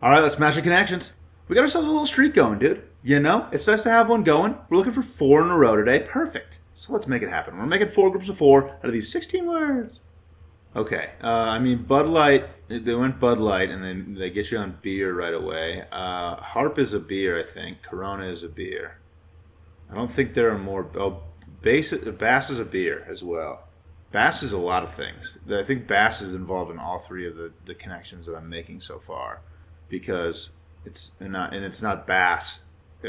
All right, let's smash the connections. We got ourselves a little streak going, dude. You know, it's nice to have one going. We're looking for 4 in a row today. Perfect. So let's make it happen. We're making 4 groups of 4 out of these 16 words. Okay. Bud Light, they went Bud Light, and then they get you on beer right away. Harp is a beer, I think. Corona is a beer. I don't think there are more. Oh, Bass is a beer as well. Bass is a lot of things. I think Bass is involved in all 3 of the connections that I'm making so far, because it's not Bass.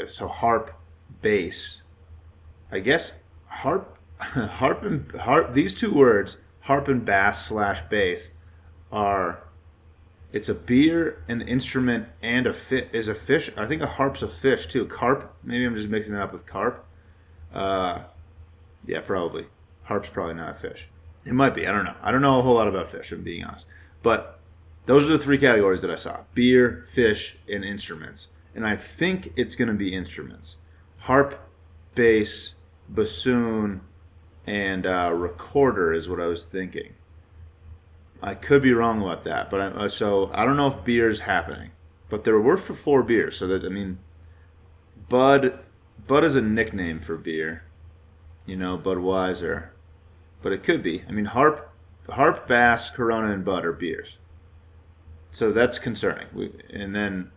So harp, bass. I guess harp. These 2 words, harp and bass slash bass, are. It's a beer, an instrument, and is a fish. I think a harp's a fish too. Carp. Maybe I'm just mixing it up with carp. Uh, yeah, probably. Harp's probably not a fish. It might be. I don't know. I don't know a whole lot about fish, I'm being honest. But those are the 3 categories that I saw: beer, fish, and instruments. And I think it's going to be instruments: harp, bass, bassoon, and recorder is what I was thinking. I could be wrong about that, but I don't know if beer is happening. But there were 4 beers, so that Bud is a nickname for beer. You know, Budweiser. But it could be. Harp, bass, Corona, and Bud are beers. So that's concerning. And then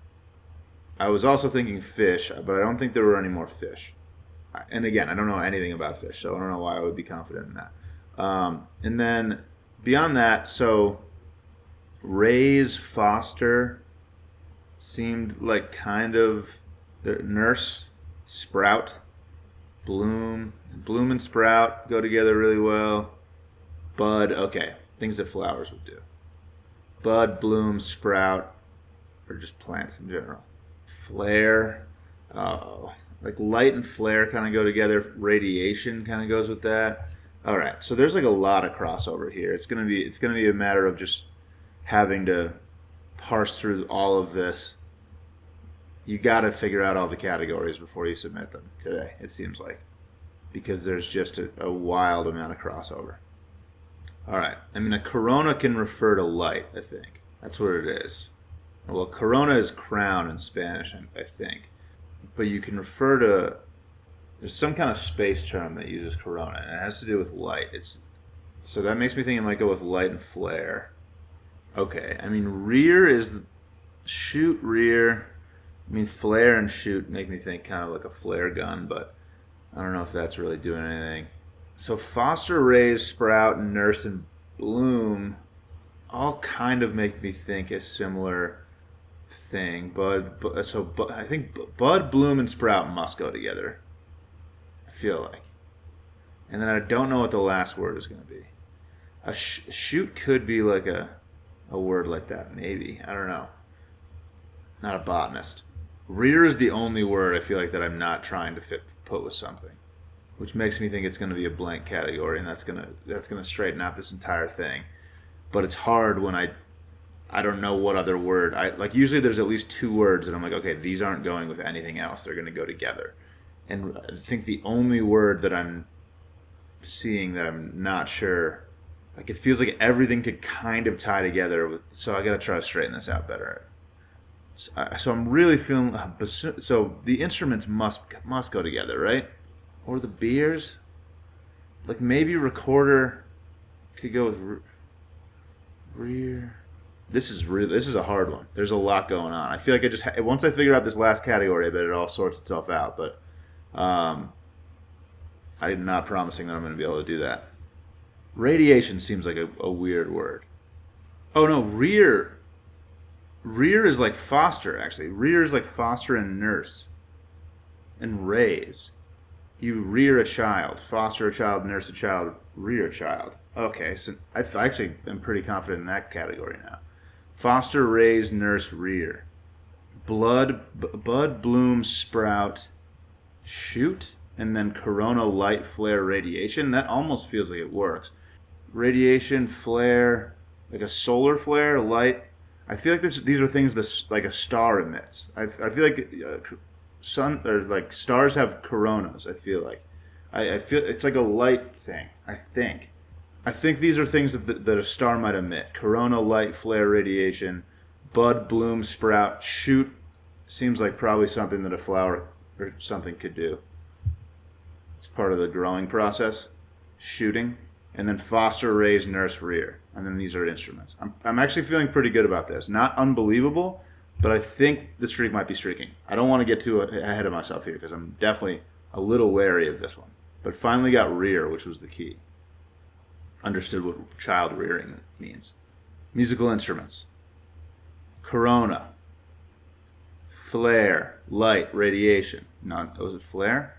I was also thinking fish, but I don't think there were any more fish. And again, I don't know anything about fish, so I don't know why I would be confident in that. And then beyond that, so Ray's Foster seemed like kind of the nurse, Sprout, Bloom and Sprout go together really well. Bud, okay, things that flowers would do. Bud, bloom, sprout, or just plants in general. Flare, like light and flare kind of go together. Radiation kind of goes with that. All right, so there's like a lot of crossover here. It's gonna be a matter of just having to parse through all of this. You got to figure out all the categories before you submit them today, it seems like, because there's just a wild amount of crossover. All right. A Corona can refer to light, I think. That's what it is. Well, Corona is crown in Spanish, I think. But you can refer to, there's some kind of space term that uses Corona, and it has to do with light. So that makes me think it might go with light and flare. Okay. Rear is shoot, rear. Flare and shoot make me think kind of like a flare gun, but I don't know if that's really doing anything. So Foster, Ray's, Sprout, Nurse, and Bloom all kind of make me think a similar thing. I think Bud, Bloom, and Sprout must go together, I feel like. And then I don't know what the last word is going to be. A shoot could be like a word like that, maybe. I don't know. Not a botanist. Rear is the only word I feel like that I'm not trying to put with something, which makes me think it's going to be a blank category, and that's gonna straighten out this entire thing. But it's hard when I don't know what other word. Usually there's at least 2 words that I'm like, okay, these aren't going with anything else. They're going to go together. And I think the only word that I'm seeing that I'm not sure, like it feels like everything could kind of tie together. So I got to try to straighten this out better. So I'm really feeling. So the instruments must go together, right? Or the beers, like maybe recorder could go with rear. This is a hard one. There's a lot going on. I feel like once I figure out this last category, I bet it all sorts itself out. But I'm not promising that I'm going to be able to do that. Radiation seems like a weird word. Oh no, rear. Rear is like foster, actually. Rear is like foster and nurse. And raise. You rear a child. Foster a child, nurse a child, rear a child. Okay, so I actually am pretty confident in that category now. Foster, raise, nurse, rear. Bud, bloom, sprout, shoot, and then corona, light, flare, radiation. That almost feels like it works. Radiation, flare, like a solar flare, light. I feel like these are things like a star emits. I feel like stars have coronas. I feel like I feel it's like a light thing. I think these are things that a star might emit: corona, light, flare, radiation, bud, bloom, sprout, shoot. Seems like probably something that a flower or something could do. It's part of the growing process. Shooting. And then foster, raise, nurse, rear. And then these are instruments. I'm actually feeling pretty good about this. Not unbelievable, but I think the streak might be streaking. I don't want to get too ahead of myself here because I'm definitely a little wary of this one. But finally got rear, which was the key. Understood what child rearing means. Musical instruments. Corona. Flare. Light. Radiation. Was it flare?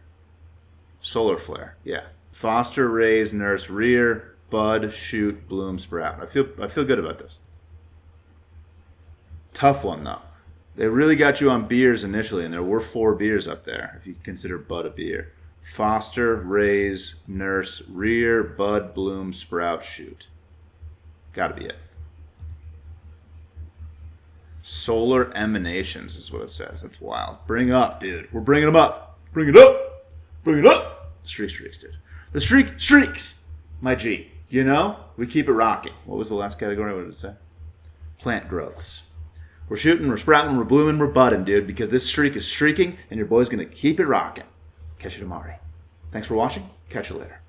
Solar flare. Yeah. Foster, raise, nurse, rear, bud, shoot, bloom, sprout. I feel good about this. Tough one though. They really got you on beers initially, and there were 4 beers up there if you consider bud a beer. Foster, raise, nurse, rear, bud, bloom, sprout, shoot. Gotta be it. Solar emanations is what it says. That's wild. Bring up, dude. We're bringing them up. Bring it up. Bring it up. Streaks, dude. The streak streaks, my G. You know, we keep it rocking. What was the last category? What did it say? Plant growths. We're shooting, we're sprouting, we're blooming, we're budding, dude, because this streak is streaking, and your boy's going to keep it rocking. Catch you tomorrow. Thanks for watching. Catch you later.